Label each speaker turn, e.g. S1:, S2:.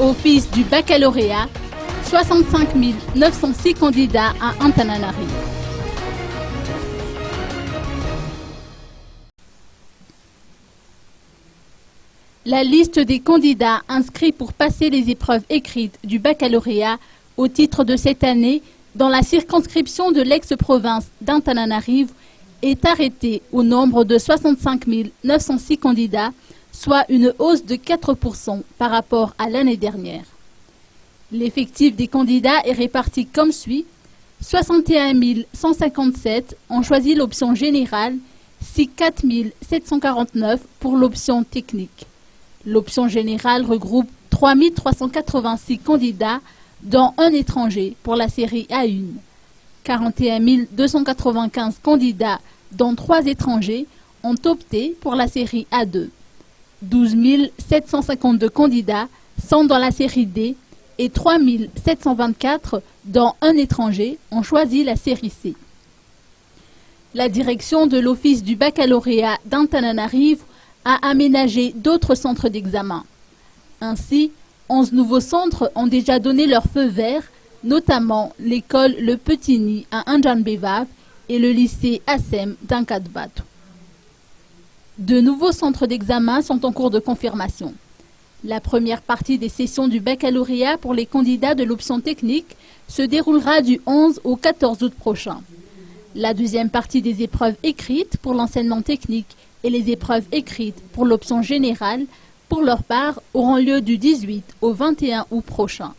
S1: Office du baccalauréat, 65 906 candidats à Antananarivo. La liste des candidats inscrits pour passer les épreuves écrites du baccalauréat au titre de cette année dans la circonscription de l'ex-province d'Antananarivo est arrêtée au nombre de 65 906 candidats, soit une hausse de 4% par rapport à l'année dernière. L'effectif des candidats est réparti comme suit. 61 157 ont choisi l'option générale, 4 749 pour l'option technique. L'option générale regroupe 3 386 candidats, dont un étranger pour la série A1. 41 295 candidats, dont 3 étrangers, ont opté pour la série A2. 12 752 candidats sont dans la série D et 3 724, dont un étranger, ont choisi la série C. La direction de l'Office du baccalauréat d'Antananarivo a aménagé d'autres centres d'examen. Ainsi, 11 nouveaux centres ont déjà donné leur feu vert, notamment l'école Le Petit Nid à Anjanbevav et le lycée Assem d'Ankadbato. De nouveaux centres d'examen sont en cours de confirmation. La première partie des sessions du baccalauréat pour les candidats de l'option technique se déroulera du 11 au 14 août prochain. La deuxième partie des épreuves écrites pour l'enseignement technique et les épreuves écrites pour l'option générale, pour leur part, auront lieu du 18 au 21 août prochain.